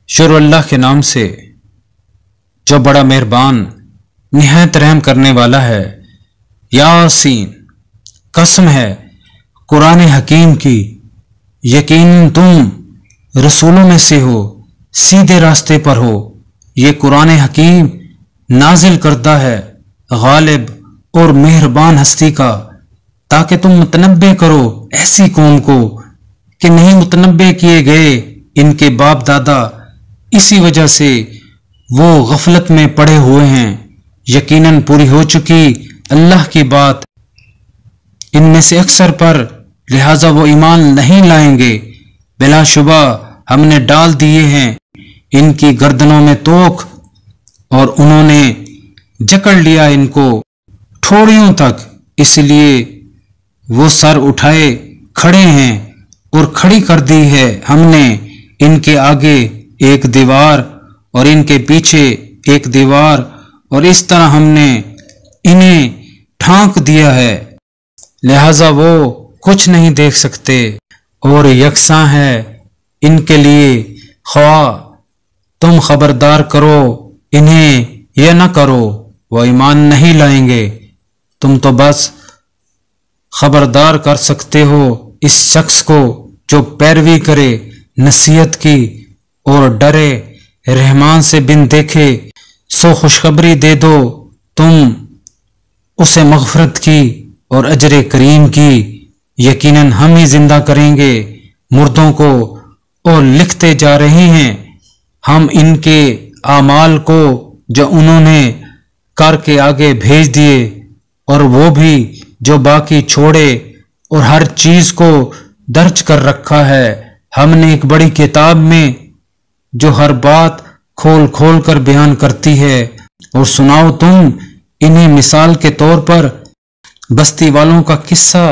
शुरू अल्लाह के नाम से जो बड़ा मेहरबान निहायत रहम करने वाला है। यासीन, कसम है कुरान हकीम की, यकीन तुम रसूलों में से हो, सीधे रास्ते पर हो। ये कुरान हकीम नाजिल करता है गालिब और मेहरबान हस्ती का, ताकि तुम मुतनब्बे करो ऐसी कौम को कि नहीं मुतनब्बे किए गए इनके बाप दादा, इसी वजह से वो गफलत में पड़े हुए हैं। यकीनन पूरी हो चुकी अल्लाह की बात इनमें से अक्सर पर, लिहाजा वो ईमान नहीं लाएंगे। बिलाशुबा हमने डाल दिए हैं इनकी गर्दनों में तोख, और उन्होंने जकड़ लिया इनको ठोड़ियों तक, इसलिए वो सर उठाए खड़े हैं। और खड़ी कर दी है हमने इनके आगे एक दीवार और इनके पीछे एक दीवार, और इस तरह हमने इन्हें ढांक दिया है, लिहाजा वो कुछ नहीं देख सकते। और यकसा है इनके लिए, ख्वाह तुम खबरदार करो इन्हें या न करो, वो ईमान नहीं लाएंगे। तुम तो बस खबरदार कर सकते हो इस शख्स को जो पैरवी करे नसीहत की और डरे रहमान से बिन देखे। सो खुशखबरी दे दो तुम उसे मगफरत की और अजर करीम की। यकीनन हम ही जिंदा करेंगे मुर्दों को, और लिखते जा रहे हैं हम इनके आमाल को जो उन्होंने करके आगे भेज दिए, और वो भी जो बाकी छोड़े, और हर चीज को दर्ज कर रखा है हमने एक बड़ी किताब में, जो हर बात खोल खोल कर बयान करती है। और सुनाओ तुम इन्हें मिसाल के तौर पर बस्ती वालों का किस्सा,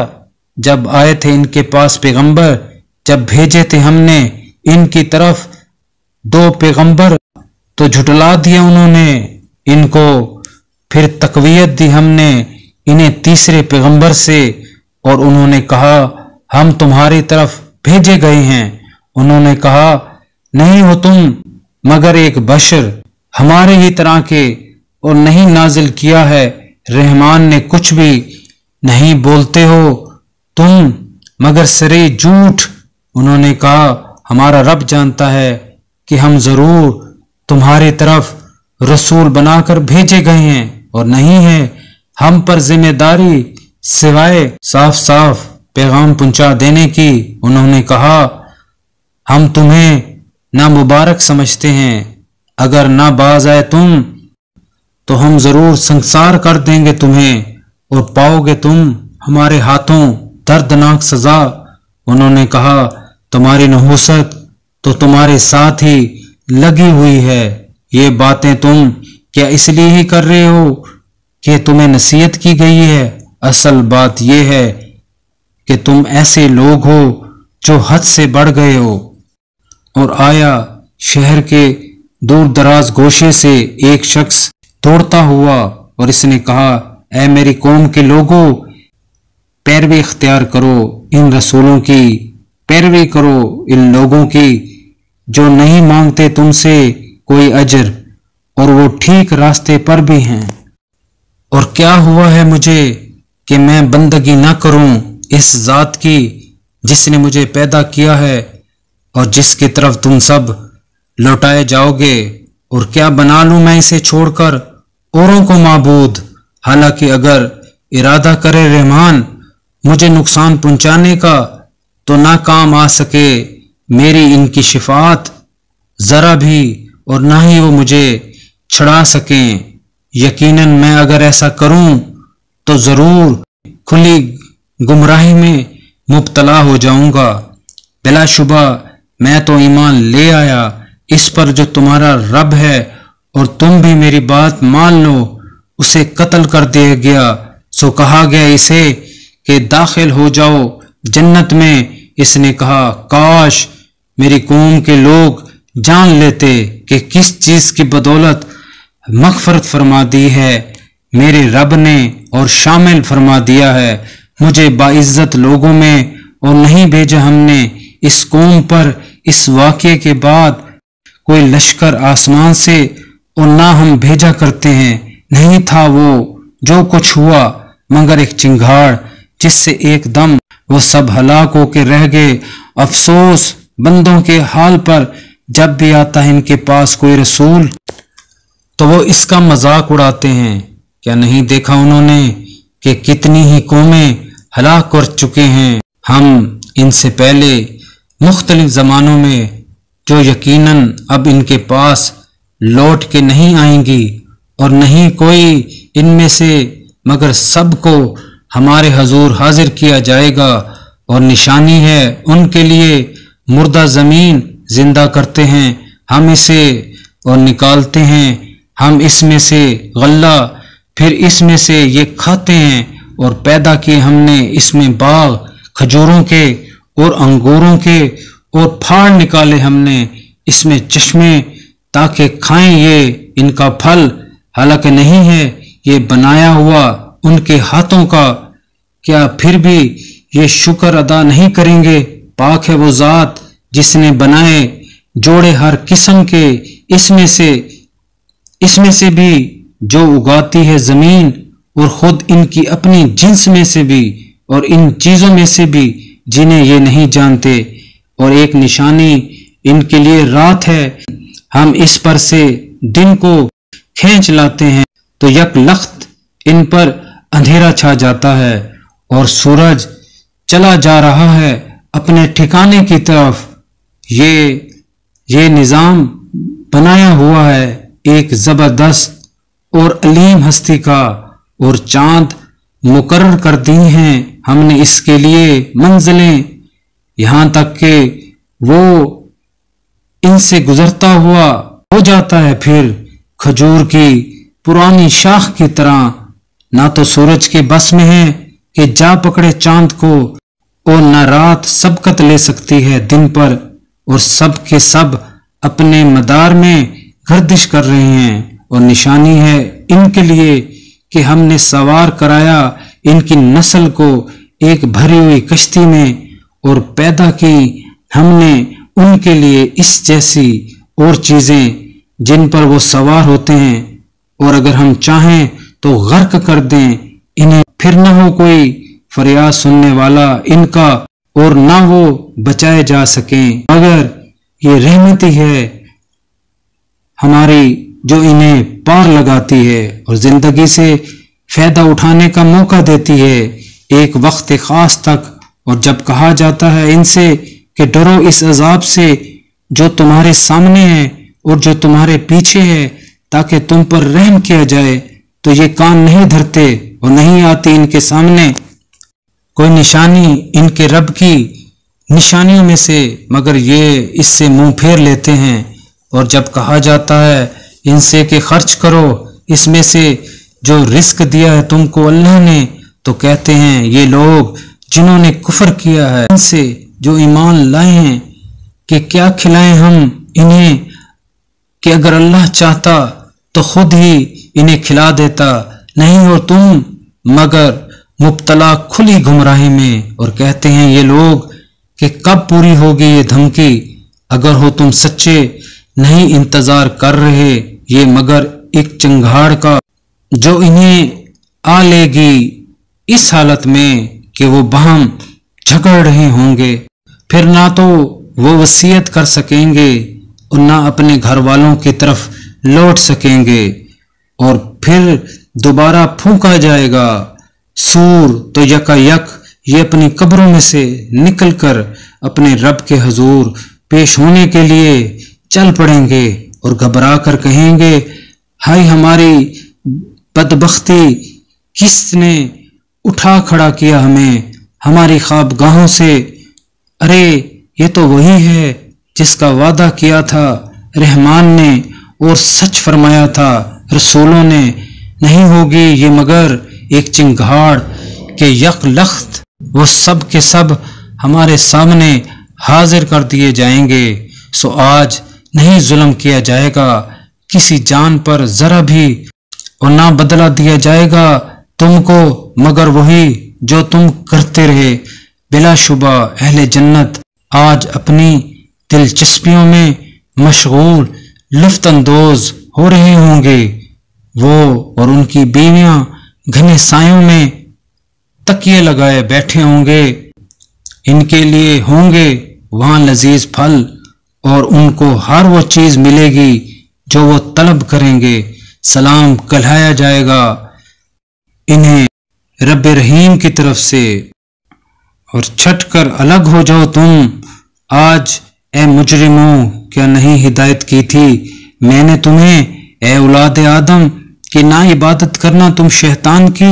जब आए थे इनके पास पैगंबर, जब भेजे थे हमने इनकी तरफ 2 पैगंबर, तो झुटला दिया उन्होंने इनको। फिर तकवीयत दी हमने इन्हें तीसरे पैगंबर से, और उन्होंने कहा हम तुम्हारी तरफ भेजे गए हैं। उन्होंने कहा नहीं हो तुम मगर एक बशर हमारे ही तरह के, और नहीं नाजिल किया है रहमान ने कुछ भी, नहीं बोलते हो तुम मगर सिरे झूठ। उन्होंने कहा हमारा रब जानता है कि हम जरूर तुम्हारी तरफ रसूल बनाकर भेजे गए हैं, और नहीं है हम पर जिम्मेदारी सिवाय साफ साफ पैगाम पहुंचा देने की। उन्होंने कहा हम तुम्हें ना मुबारक समझते हैं, अगर ना बाज आए तुम तो हम जरूर संसार कर देंगे तुम्हें, और पाओगे तुम हमारे हाथों दर्दनाक सजा। उन्होंने कहा तुम्हारी नहुसत तो तुम्हारे साथ ही लगी हुई है, ये बातें तुम क्या इसलिए ही कर रहे हो कि तुम्हें नसीहत की गई है? असल बात यह है कि तुम ऐसे लोग हो जो हद से बढ़ गए हो। और आया शहर के दूर दराज गोशे से एक शख्स दौड़ता हुआ, और इसने कहा ऐ मेरी कौम के लोगों, पैरवी इख्तियार करो इन रसूलों की, पैरवी करो इन लोगों की जो नहीं मांगते तुमसे कोई अजर, और वो ठीक रास्ते पर भी हैं। और क्या हुआ है मुझे कि मैं बंदगी ना करूं इस जात की जिसने मुझे पैदा किया है, और जिसकी तरफ तुम सब लौटाए जाओगे। और क्या बना लूं मैं इसे छोड़कर औरों को माबूद, हालांकि अगर इरादा करे रहमान मुझे नुकसान पहुंचाने का, तो ना काम आ सके मेरी इनकी शिफात जरा भी, और ना ही वो मुझे छड़ा सकें। यकीनन मैं अगर ऐसा करूं तो जरूर खुली गुमराही में मुब्तला हो जाऊंगा। बिलाशुबा मैं तो ईमान ले आया इस पर जो तुम्हारा रब है, और तुम भी मेरी बात मान लो। उसे कत्ल कर दिया गया, सो कहा गया इसे कि दाखिल हो जाओ जन्नत में। इसने कहा काश मेरी कौम के लोग जान लेते कि किस चीज की बदौलत मगफरत फरमा दी है मेरे रब ने, और शामिल फरमा दिया है मुझे बाइज्जत लोगों में, और नहीं भेजा हमने इस कौम पर इस वाक़े के बाद कोई लश्कर आसमान से और ना हम भेजा करते हैं। नहीं था वो जो कुछ हुआ मगर एक चिंगाड़ जिससे एकदम वो सब हलाक होके रह गए। अफसोस बंदों के हाल पर, जब भी आता है इनके पास कोई रसूल तो वो इसका मजाक उड़ाते हैं। क्या नहीं देखा उन्होंने कि कितनी ही कौमें हलाक कर चुके हैं हम इनसे पहले मुख्तलिफ ज़मानों में, जो यकीनन अब इनके पास लौट के नहीं आएंगी और नहीं कोई इनमें से मगर सबको हमारे हजूर हाजिर किया जाएगा। और निशानी है उनके लिए, मुर्दा ज़मीन जिंदा करते हैं हम इसे और निकालते हैं हम इसमें से गल्ला, फिर इसमें से ये खाते हैं। और पैदा किए हमने इसमें बाग खजूरों के और अंगूरों के, और फाड़ निकाले हमने इसमें चश्मे ताकि खाएं ये इनका फल। हालांकि नहीं है ये बनाया हुआ उनके हाथों का, क्या फिर भी ये शुक्र अदा नहीं करेंगे? पाक है वो जात जिसने बनाए जोड़े हर किस्म के, इसमें से भी जो उगाती है जमीन, और खुद इनकी अपनी जिन्स में से भी, और इन चीजों में से भी जिन्हें ये नहीं जानते। और एक निशानी इनके लिए रात है, हम इस पर से दिन को खींच लाते हैं तो यकलख्त इन पर अंधेरा छा जाता है और सूरज चला जा रहा है अपने ठिकाने की तरफ। ये निजाम बनाया हुआ है एक जबरदस्त और अलीम हस्ती का, और चांद मुकर्रर कर दी हैं हमने इसके लिए मंजिलें, यहां तक कि वो इनसे गुजरता हुआ हो जाता है फिर खजूर की पुरानी शाख की तरह। ना तो सूरज के बस में है कि जा पकड़े चांद को, और न रात सबकत ले सकती है दिन पर, और सब के सब अपने मदार में गर्दिश कर रहे हैं। और निशानी है इनके लिए कि हमने सवार कराया इनकी नस्ल को एक भरी हुई कश्ती में, और पैदा की हमने उनके लिए इस जैसी और चीजें जिन पर वो सवार होते हैं, और अगर हम चाहें तो गर्क कर दें इन्हें, फिर न हो कोई फरियाद सुनने वाला इनका, और ना वो बचाए जा सकें। मगर ये रहमती है हमारी जो इन्हें पार लगाती है और जिंदगी से फायदा उठाने का मौका देती है एक वक्त खास तक। और जब कहा जाता है इनसे कि डरो इस अजाब से जो तुम्हारे सामने है और जो तुम्हारे पीछे है, ताकि तुम पर रहम किया जाए, तो ये कान नहीं धरते और नहीं आती इनके सामने कोई निशानी इनके रब की निशानियों में से, मगर ये इससे मुंह फेर लेते हैं। और जब कहा जाता है इनसे कि खर्च करो इसमें से जो रिस्क दिया है तुमको अल्लाह ने, तो कहते हैं ये लोग जिन्होंने कुफर किया है इनसे जो ईमान लाए हैं कि क्या खिलाएं हम इन्हें, कि अगर अल्लाह चाहता तो खुद ही इन्हें खिला देता, नहीं हो तुम मगर मुब्तला खुली गुमराही में। और कहते हैं ये लोग कि कब पूरी होगी ये धमकी, अगर हो तुम सच्चे नहीं इंतजार कर रहे ये मगर एक चिंगाड़ का, जो इन्हें आ लेगी इस हालत में कि वो बाहम झगड़ रहे होंगे। फिर ना तो वो वसीयत कर सकेंगे और ना अपने घर वालों की तरफ लौट सकेंगे, और फिर दोबारा फूंका जाएगा सूर, तो यकायक ये अपनी कब्रों में से निकलकर अपने रब के हुजूर पेश होने के लिए चल पड़ेंगे और घबरा कर कहेंगे हाय हमारी बदबख्ती, किसने उठा खड़ा किया हमें हमारी ख्वाबगाहों से। अरे ये तो वही है जिसका वादा किया था रहमान ने और सच फरमाया था रसूलों ने, नहीं होगी ये मगर एक चिंगाड़ के यकलख्त वो सब के सब हमारे सामने हाजिर कर दिए जाएंगे। सो आज नहीं जुल्म किया जाएगा किसी जान पर जरा भी, और ना बदला दिया जाएगा तुमको मगर वही जो तुम करते रहे। बिलाशुबा अहले जन्नत आज अपनी दिलचस्पियों में मशगूल लुफ्त अंदोज हो रहे होंगे। वो और उनकी बीवियां घने सायों में तकिए लगाए बैठे होंगे। इनके लिए होंगे वहां लजीज फल और उनको हर वो चीज मिलेगी जो वो तलब करेंगे। सलाम कहलाया जाएगा इन्हें रब रहीम की तरफ से। और छट कर अलग हो जाओ तुम आज ए मुजरिमों, क्या नहीं हिदायत की थी मैंने तुम्हें ए औलाद आदम कि ना इबादत करना तुम शैतान की,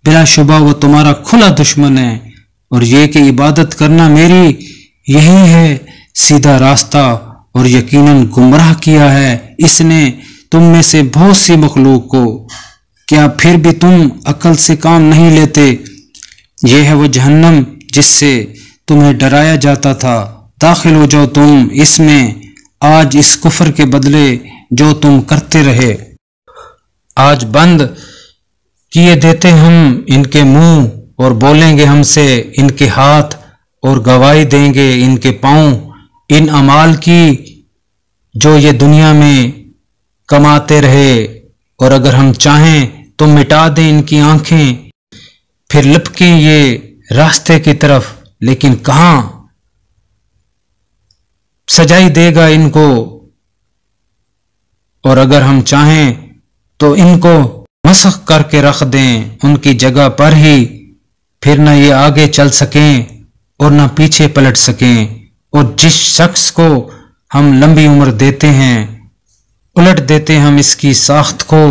बिलाशुबा वो तुम्हारा खुला दुश्मन है। और ये कि इबादत करना मेरी, यही है सीधा रास्ता। और यकीनन गुमराह किया है इसने तुम में से बहुत सी मखलूक को। क्या फिर भी तुम अकल से काम नहीं लेते? यह है वो जहन्नम जिससे तुम्हें डराया जाता था। दाखिल हो जाओ तुम इसमें आज इस कुफर के बदले जो तुम करते रहे। आज बंद किए देते हम इनके मुंह और बोलेंगे हमसे इनके हाथ और गवाही देंगे इनके पांव इन अमाल की जो ये दुनिया में कमाते रहे। और अगर हम चाहें तो मिटा दें इनकी आंखें, फिर लपकें ये रास्ते की तरफ, लेकिन कहां सजाई देगा इनको। और अगर हम चाहें तो इनको मसख करके रख दें उनकी जगह पर ही, फिर ना ये आगे चल सकें और ना पीछे पलट सकें। और जिस शख्स को हम लंबी उम्र देते हैं उलट देते हम इसकी साख्त को।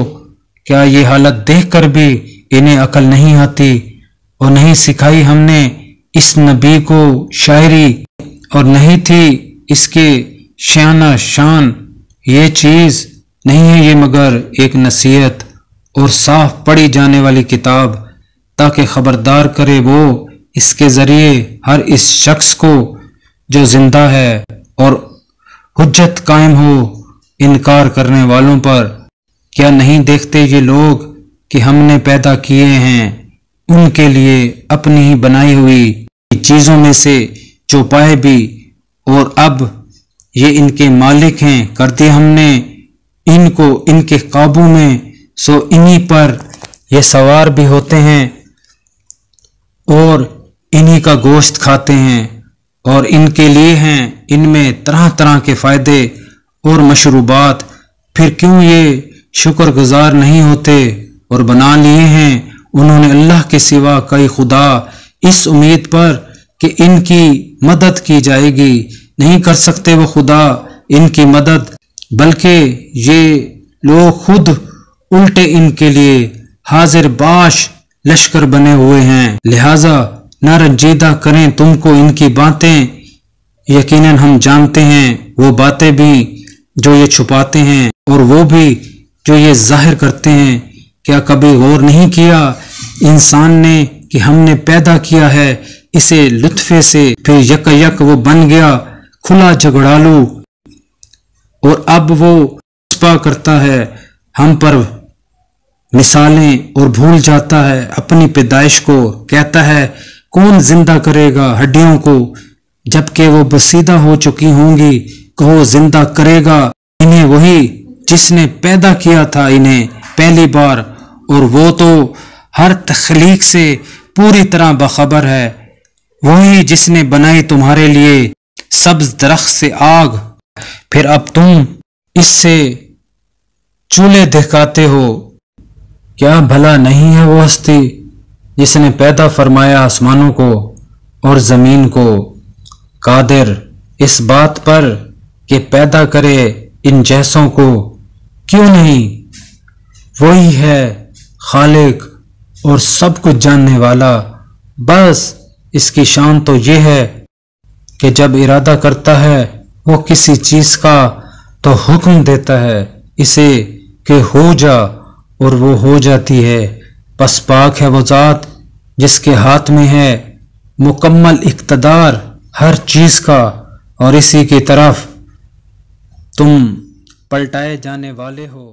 क्या ये हालत देखकर भी इन्हें अकल नहीं आती? और नहीं सिखाई हमने इस नबी को शायरी, और नहीं थी इसके शाना शान। ये चीज नहीं है ये मगर एक नसीहत और साफ पढ़ी जाने वाली किताब, ताकि खबरदार करे वो इसके जरिए हर इस शख्स को जो जिंदा है और हुज्जत कायम हो इनकार करने वालों पर। क्या नहीं देखते ये लोग कि हमने पैदा किए हैं उनके लिए अपनी ही बनाई हुई चीजों में से जो पाए भी, और अब ये इनके मालिक हैं। कर दिया हमने इनको इनके काबू में, सो इन्हीं पर ये सवार भी होते हैं और इन्हीं का गोश्त खाते हैं। और इनके लिए हैं इनमें तरह तरह के फायदे और मशरूबात। फिर क्यों ये शुक्रगुजार नहीं होते? और बना लिए हैं उन्होंने अल्लाह के सिवा कई खुदा इस उम्मीद पर कि इनकी मदद की जाएगी। नहीं कर सकते वो खुदा इनकी मदद, बल्कि ये लोग खुद उल्टे इनके लिए हाजिर बाश लश्कर बने हुए हैं। लिहाजा न रंजीदा करें तुमको इनकी बातें। यकीनन हम जानते हैं वो बातें भी जो ये छुपाते हैं और वो भी जो ये जाहिर करते हैं। क्या कभी गौर नहीं किया इंसान ने कि हमने पैदा किया है इसे लुत्फे से, फिर यक वो बन गया खुला झगड़ालू, और अब वो छुपा करता है हम पर मिसालें और भूल जाता है अपनी पैदाइश को। कहता है कौन जिंदा करेगा हड्डियों को, जबकि वो बसीदा हो चुकी होंगी। कहो जिंदा करेगा इन्हें वही जिसने पैदा किया था इन्हें पहली बार, और वो तो हर तख्लीक से पूरी तरह बखबर है। वही जिसने बनाई तुम्हारे लिए सब्ज दरख्त से आग, फिर अब तुम इससे चूल्हे दिखाते हो। क्या भला नहीं है वो हस्ती जिसने पैदा फरमाया आसमानों को और जमीन को, कादिर इस बात पर कि पैदा करे इन जैसों को? क्यों नहीं? वही है खालिक और सब कुछ जानने वाला। बस इसकी शान तो ये है कि जब इरादा करता है वो किसी चीज का तो हुक्म देता है इसे कि हो जा, और वो हो जाती है। बस पाक है वो जात जिसके हाथ में है मुकम्मल इक़्तिदार हर चीज का, और इसी की तरफ तुम पलटाए जाने वाले हो।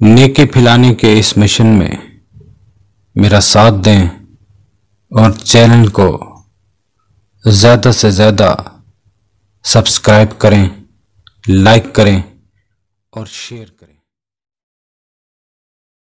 नेके फैलाने के इस मिशन में मेरा साथ दें और चैनल को ज़्यादा से ज़्यादा سبسکرائب کریں، لائک کریں اور شیئر کریں۔